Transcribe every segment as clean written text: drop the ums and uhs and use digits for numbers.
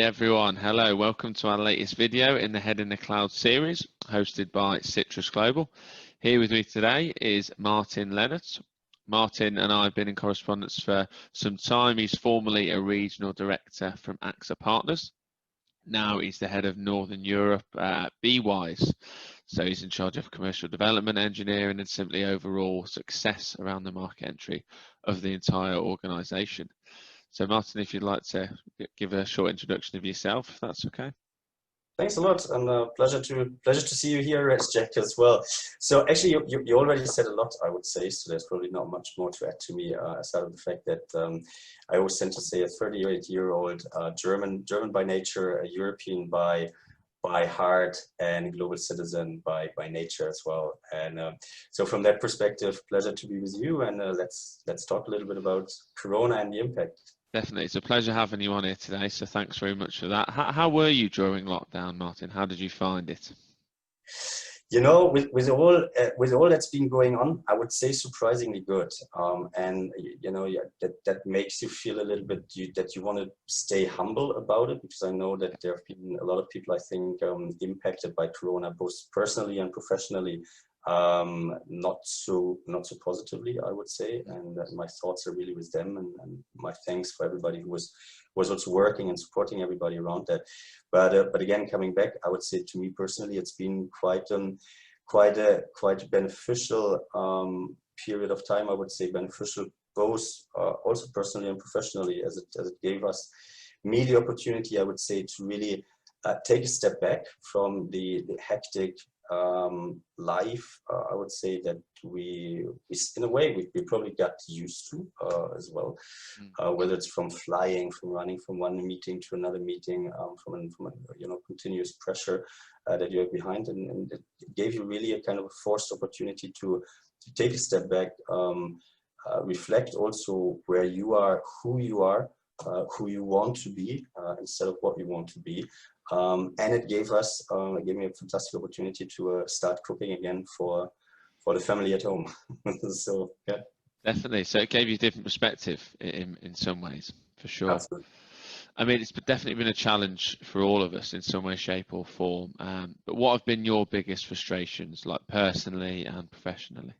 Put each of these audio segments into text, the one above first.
everyone, hello, welcome to our latest video in the Head in the Cloud series hosted by Citrus Global. Here with me today is Martin Lehnert. Martin and I have been in correspondence for some time. He's formerly a regional director from AXA Partners. Now he's the head of Northern Europe at BWise. So he's in charge of commercial development, engineering, and simply overall success around the market entry of the entire organisation. So Martin, if you'd like to give a short introduction of yourself, if that's okay. Thanks a lot, and pleasure to see you here, Jack, as well. So actually, you already said a lot, I would say. So there's probably not much more to add to me, aside of the fact that I always tend to say a 38-year-old German by nature, a European by heart, and global citizen by nature as well. And so from that perspective, pleasure to be with you. And let's talk a little bit about Corona and the impact. Definitely, it's a pleasure having you on here today. So thanks very much for that. How were you during lockdown, Martin? How did you find it? You know, with all that's been going on, I would say surprisingly good. And you know, that makes you feel a little bit that you want to stay humble about it, because I know that there have been a lot of people, I think, impacted by Corona, both personally and professionally. Not so positively, I would say, and my thoughts are really with them, and my thanks for everybody who was also working and supporting everybody around that. But again, coming back, I would say to me personally, it's been quite a beneficial period of time. I would say beneficial both also personally and professionally, as it gave me the opportunity, I would say, to really take a step back from the hectic life. I would say that we in a way we probably got used to as well, whether it's from flying, from running from one meeting to another meeting, from a continuous pressure that you have behind, and it gave you really a kind of a forced opportunity to take a step back, reflect also where you are, who you want to be, instead of what you want to be. And it gave me a fantastic opportunity to start cooking again for the family at home. So yeah, definitely. So it gave you a different perspective in some ways, for sure. Absolutely. I mean, it's definitely been a challenge for all of us in some way, shape, or form. But what have been your biggest frustrations, like personally and professionally?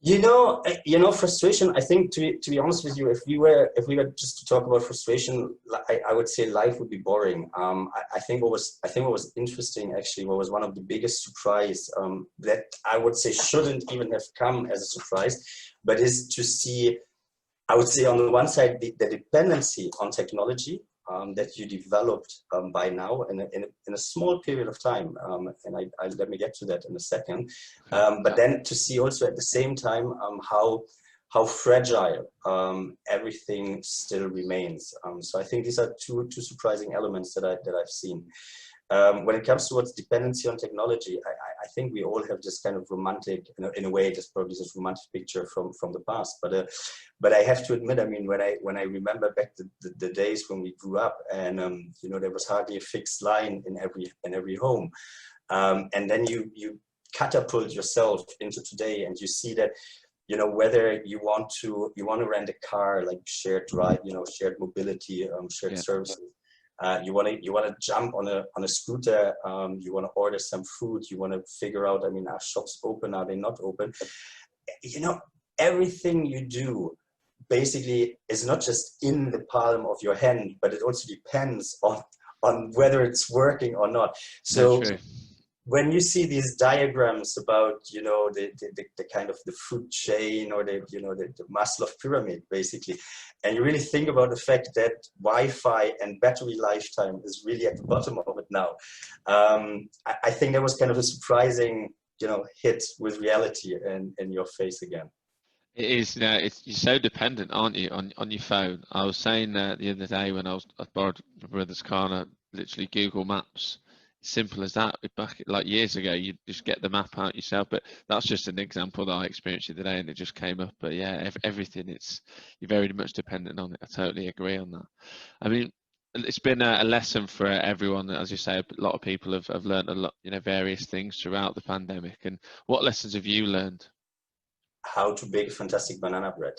You know, frustration. I think, to be honest with you, if we were just to talk about frustration, I would say life would be boring. I think what was interesting, actually, what was one of the biggest surprise, that I would say shouldn't even have come as a surprise, but is to see, I would say, on the one side, the dependency on technology that you developed by now in a small period of time, and I let me get to that in a second. But then to see also at the same time how fragile everything still remains. So I think these are two surprising elements that I've seen. When it comes towards dependency on technology, I think we all have this kind of romantic, in a way, just probably this romantic picture from the past. But I have to admit, I mean, when I remember back the days when we grew up, and you know, there was hardly a fixed line in every home, and then you catapult yourself into today, and you see that, you know, whether you want to rent a car, like shared drive, you know, shared mobility, shared services. You want to jump on a scooter. You want to order some food. You want to figure out, I mean, are shops open? Are they not open? You know, everything you do basically is not just in the palm of your hand, but it also depends on whether it's working or not. So when you see these diagrams about, you know, the kind of the food chain, or the Maslow pyramid, basically, and you really think about the fact that Wi-Fi and battery lifetime is really at the bottom of it now, I think that was kind of a surprising, you know, hit with reality in your face again. It is. You're so dependent, aren't you, on your phone? I was saying the other day when I borrowed my brother's car, and literally Google Maps. Simple as that. Back like years ago, you just get the map out yourself. But that's just an example that I experienced today, and it just came up. But yeah, everything, you're very much dependent on it. I totally agree on that. I mean, it's been a lesson for everyone. As you say, a lot of people have learned a lot, you know, various things throughout the pandemic. And what lessons have you learned? how to bake fantastic banana bread.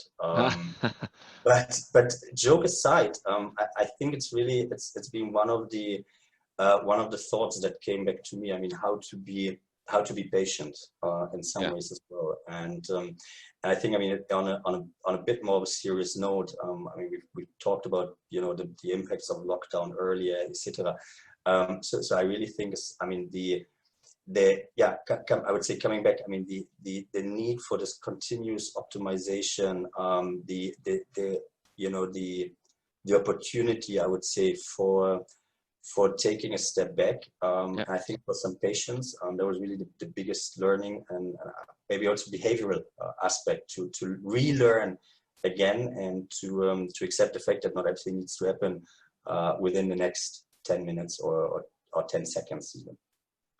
But joke aside, I think it's really it's been one of the thoughts that came back to me. I mean, how to be patient in some ways as well. And I think, I mean, on a bit more of a serious note, I mean, we talked about, you know, the impacts of lockdown earlier, etc. So I really think, I mean, I would say, coming back, I mean, the need for this continuous optimization, you know, the opportunity, I would say, for taking a step back. I think for some patients, that was really the biggest learning, and maybe also behavioral aspect to relearn again, and to accept the fact that not everything needs to happen within the next 10 minutes or 10 seconds even.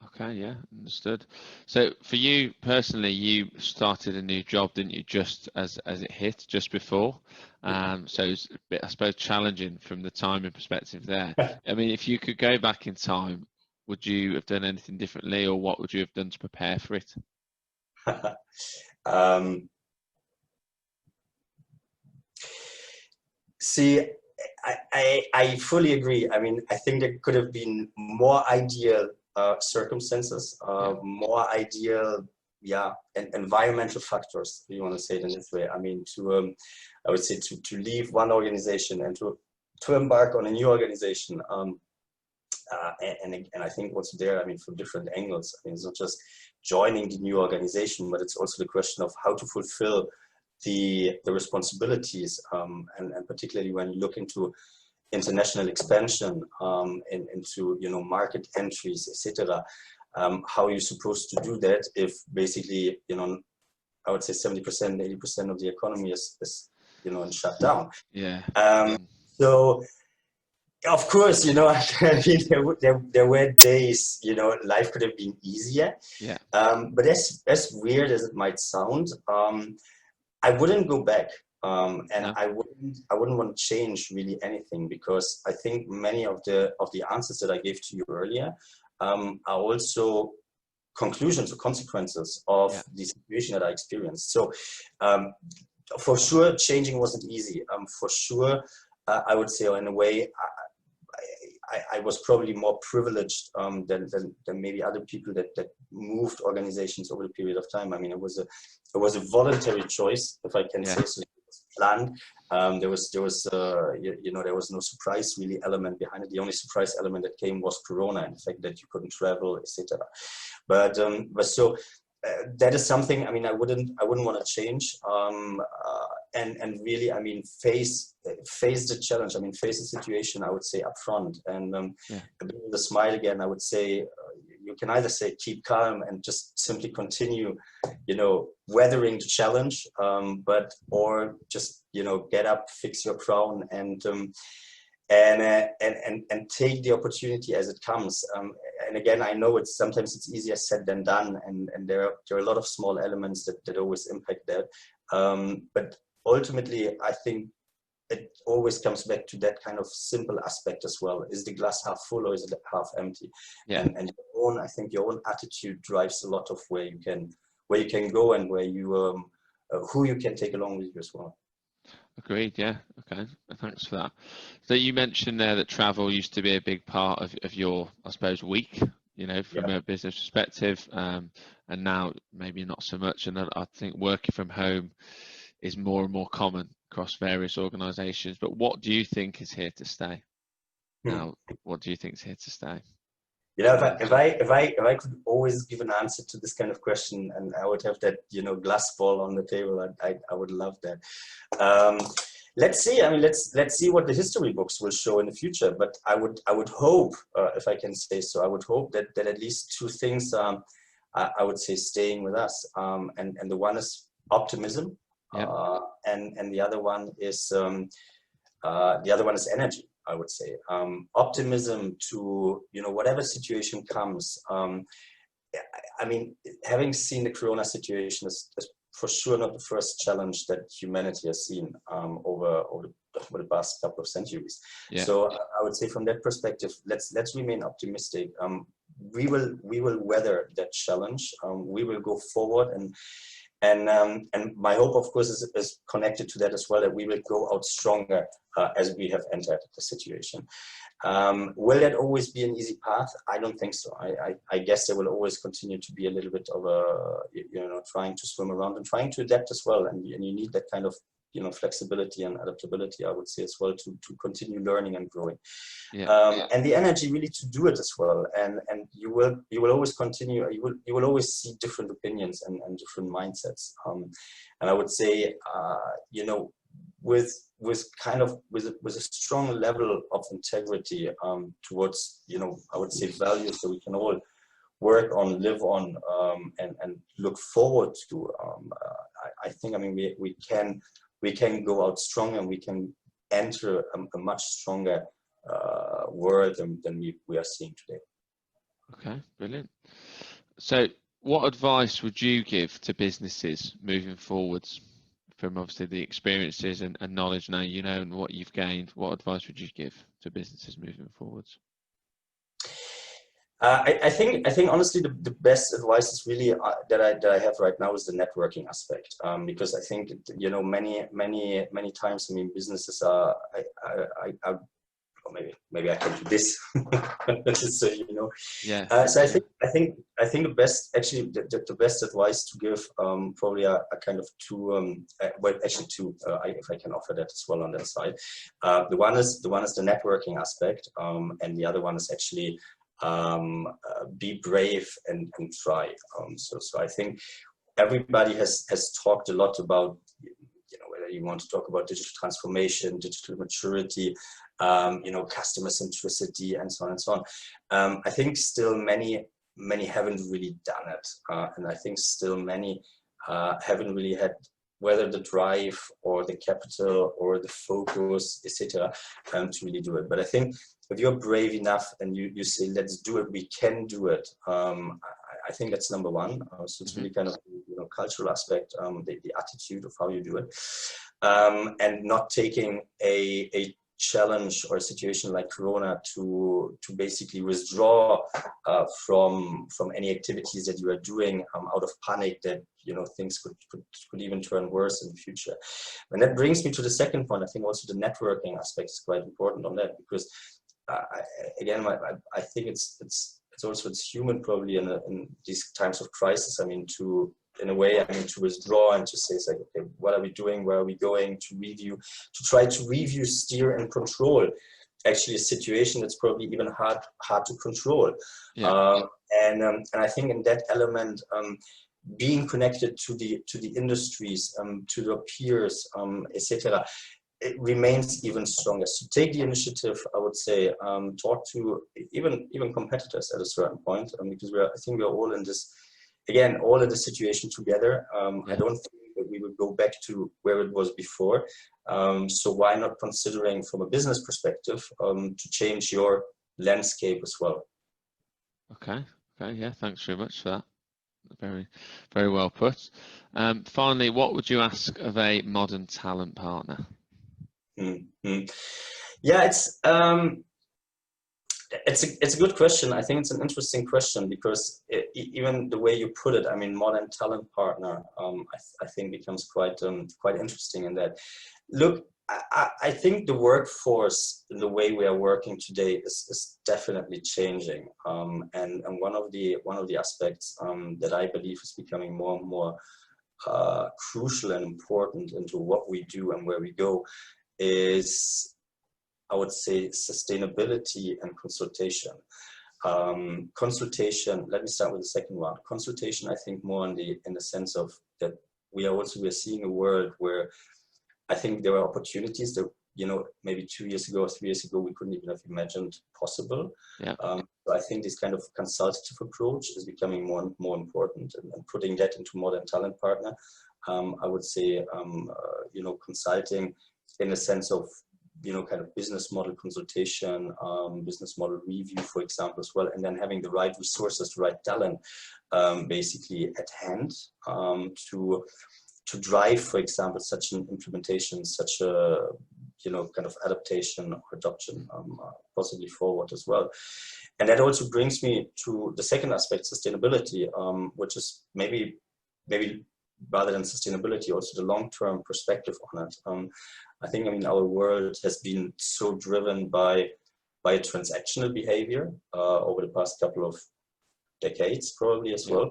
Okay, yeah, understood. So for you personally, you started a new job, didn't you, just as it hit, just before? So it's a bit, I suppose, challenging from the timing perspective there. I mean, if you could go back in time, would you have done anything differently, or what would you have done to prepare for it? See, I fully agree. I mean, I think there could have been more ideal circumstances, more ideal, and environmental factors, if you want to say it in this way. I mean, I would say to leave one organization and to embark on a new organization. And I think what's there, I mean, from different angles. I mean, it's not just joining the new organization, but it's also the question of how to fulfill the responsibilities, and particularly when you look into international expansion, into, you know, market entries, etc. How you're supposed to do that if basically, you know, I would say 70%, 80% of the economy is you know, shut down. So of course, you know, I mean, there were days, you know, life could have been easier. But as weird as it might sound, I wouldn't go back. And I wouldn't want to change really anything, because I think many of the answers that I gave to you earlier are also conclusions or consequences of the situation that I experienced. So for sure, changing wasn't easy. For sure, I would say, in a way, I was probably more privileged than maybe other people that moved organizations over a period of time. I mean, it was a voluntary choice, if I can say so. It was planned. There was you know, there was no surprise really element behind it. The only surprise element that came was Corona, and the fact that you couldn't travel, etc. But so that is something, I mean, I wouldn't want to change. And really, I mean, face the challenge. I mean, face the situation, I would say, upfront, and with a smile again, I would say, you can either say keep calm and just simply continue, you know, weathering the challenge, or just, you know, get up, fix your crown, and take the opportunity as it comes. And again, I know sometimes it's easier said than done, and there are a lot of small elements that always impact that. But ultimately, I think it always comes back to that kind of simple aspect as well. Is the glass half full, or is it half empty? And I think your own attitude drives a lot of where you can go, and where you who you can take along with you as well. Agreed. Yeah. Okay. Thanks for that. So you mentioned there that travel used to be a big part of your, I suppose, week, you know, from a business perspective, and now maybe not so much. And I think working from home is more and more common across various organizations. But what do you think is here to stay? Now, what do you think is here to stay? You know, if I could always give an answer to this kind of question, and I would have that, you know, glass ball on the table, I would love that. Let's see. I mean, let's see what the history books will show in the future. But I would hope, if I can say so, I would hope that at least two things, I would say, staying with us. And the one is optimism, and the other one is energy. I would say optimism to, you know, whatever situation comes. I mean, having seen the Corona situation is for sure not the first challenge that humanity has seen over the past couple of centuries. So I would say, from that perspective, let's remain optimistic. We will weather that challenge. We will go forward, And my hope, of course, is connected to that as well, that we will go out stronger as we have entered the situation. Will that always be an easy path? I don't think so. I guess there will always continue to be a little bit of trying to swim around and trying to adapt as well. And you need that kind of flexibility and adaptability, I would say, as well, to continue learning and growing. And the energy really to do it as well. And you will always continue. You will always see different opinions and different mindsets. And I would say, with a strong level of integrity towards, I would say, values that we can all work on, live on, and look forward to. I think, I mean, we can go out strong, and we can enter a much stronger world than we are seeing today. Okay, brilliant. So what advice would you give to businesses moving forwards from obviously the experiences and knowledge now and what you've gained? What advice would you give to businesses moving forwards? I think honestly the best advice is really that I have right now is the networking aspect, because I think many times, I mean, businesses are maybe I can do this. So Yeah. So I think the best, actually the best advice to give probably are kind of two, if I can offer that as well on that side. The one is the networking aspect, and the other one is actually be brave and try. So I think everybody has talked a lot about, whether you want to talk about digital transformation, digital maturity, customer centricity, and so on and so on. I think still many haven't really done it, and I think still many haven't really had whether the drive or the capital or the focus, etc., to really do it. But I think if you're brave enough and you say, let's do it, we can do it. I think that's number one. So it's really kind of cultural aspect, the attitude of how you do it, and not taking a challenge or a situation like Corona to basically withdraw from any activities that you are doing out of panic that things could even turn worse in the future. And that brings me to the second point. I think also the networking aspect is quite important on that, because I think it's human probably in these times of crisis. I mean, to withdraw and to say, it's like, okay, what are we doing? Where are we going? To try to review, steer, and control actually a situation that's probably even hard to control. Yeah. And I think in that element, being connected to the industries, to the peers, etc., it remains even stronger. So take the initiative, I would say, talk to even competitors at a certain point, because I think we're all in this, again, all in the situation together. I don't think that we would go back to where it was before. So why not considering from a business perspective to change your landscape as well? Okay. Yeah. Thanks very much for that. Very, very well put. Finally, what would you ask of a modern talent partner? Yeah, it's a good question. I think it's an interesting question, because even the way you put it, I mean, modern talent partner, I think becomes quite interesting in that. Look, I think the workforce, the way we are working today, is definitely changing, and one of the aspects that I believe is becoming more and more crucial and important into what we do and where we go is, I would say, sustainability and consultation. Consultation, let me start with the second one. Consultation, I think more in the sense of that we are seeing a world where I think there are opportunities that, maybe 2 years ago or 3 years ago, we couldn't even have imagined possible. Yeah. So I think this kind of consultative approach is becoming more and more important, and putting that into modern talent partner. I would say, consulting in the sense of, kind of business model consultation, business model review, for example, as well, and then having the right resources, the right talent, basically at hand, to drive, for example, such an implementation, such a, kind of adaptation or adoption, possibly forward as well. And that also brings me to the second aspect, sustainability, which is maybe rather than sustainability, also the long-term perspective on it. I think, I mean, our world has been so driven by transactional behavior over the past couple of decades, probably as well,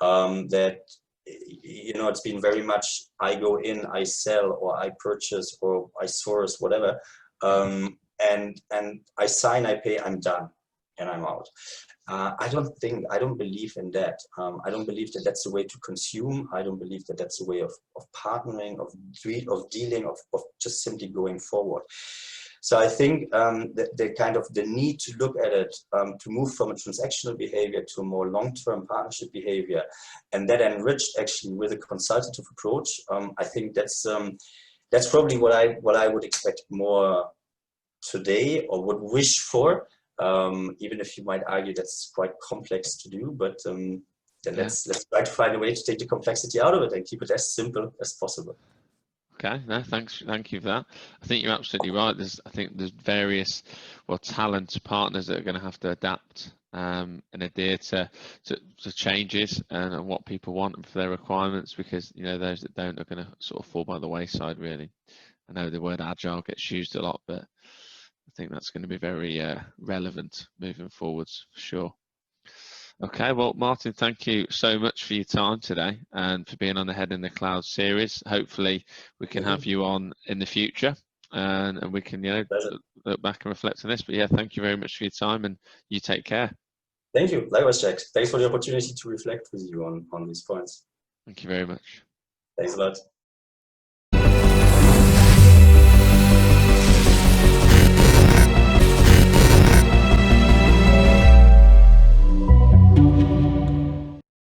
that, you know, it's been very much I go in, I sell, or I purchase, or I source, whatever, and I sign, I pay, I'm done, and I'm out. I don't believe in that. I don't believe that that's the way to consume. I don't believe that that's a way of partnering, of dealing, of just simply going forward. So I think the kind of the need to look at it, to move from a transactional behavior to a more long-term partnership behavior, and that enriched actually with a consultative approach, I think that's probably what I would expect more today, or would wish for. Even if you might argue that's quite complex to do, but then let's try to find a way to take the complexity out of it and keep it as simple as possible. Okay, no, thank you for that. I think you're absolutely right. I think there's various, talent partners that are going to have to adapt and adhere to changes and what people want and for their requirements, because, you know, those that don't are going to sort of fall by the wayside, really. I know the word agile gets used a lot, but I think that's going to be very relevant moving forwards for sure. Okay, well, Martin, thank you so much for your time today and for being on the Head in the Cloud series. Hopefully we can have you on in the future and we can, you know, look back and reflect on this. But yeah, thank you very much for your time, and you take care. Thank you. Likewise, Jack. Thanks for the opportunity to reflect with you on these points. Thank you very much. Thanks a lot.